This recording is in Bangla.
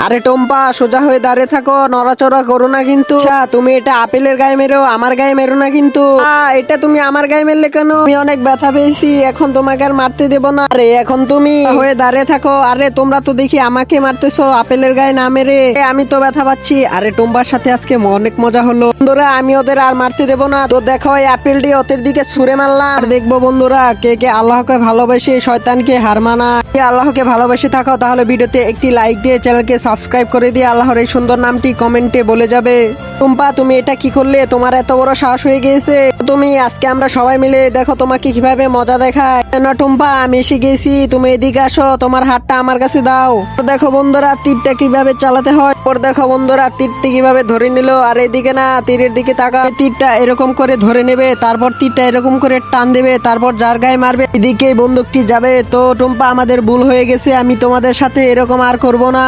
আরে টম্পা, সোজা হয়ে দাঁড়িয়ে থাকো, নড়াচড়া করো না কিন্তু। আচ্ছা, তুমি এটা আপেলের গায়ে মেরো, আমার গায়ে মেরো না কিন্তু। এটা তুমি আমার গায়ে মেরলে কেন? আমি অনেক ব্যথা পেয়েছি, এখন তোমাকে আর মারতে দেবো না। আরে এখন তুমি হয়ে দাঁড়িয়ে থাকো। আরে তোমরা তো দেখি আমাকে মারতেছো আপেলের গায়ে না মেরে। আমি তো ব্যথা পাচ্ছি। আরে টম্পার সাথে আজকে অনেক মজা হলো বন্ধুরা, আমি ওদের আর মারতে দেবো না। তো দেখো এই আপেলটি ওদের দিকে ছুঁড়ে মারলাম। আর দেখবো বন্ধুরা কে কে আল্লাহকে ভালোবেসে শয়তানকে হার মানায়। যদি আল্লাহকে ভালোবেসে থাকো তাহলে ভিডিওতে একটি লাইক দিয়ে চ্যানেলকে সাবস্ক্রাইব করে দিয়ে আল্লাহর এই সুন্দর নামটি কমেন্টে বলে যাবে। টুম্পা, তুমি এটা কি করলে? তোমার এত বড় সাহস হয়ে গিয়েছে তুমি? আজকে আমরা সবাই মিলে দেখো তোমাকে কিভাবে মজা দেখায়। না টুম্পা, আমি এসে গেছি, তুমি এদিকে আসো, তোমার হাতটা আমার কাছে দাও। দেখো বন্ধুরা তীরটা কিভাবে চালাতে হয়। দেখো বন্ধুরা তীরটি কিভাবে ধরে নিল। আর এদিকে না, তীরের দিকে তাকা। তীরটা এরকম করে ধরে নেবে, তারপর তীরটা এরকম করে টান দেবে, তারপর যার গায়ে মারবে এদিকে বন্দুকটি যাবে। তো টুম্পা, আমাদের ভুল হয়ে গেছে, আমি তোমাদের সাথে এরকম আর করব না।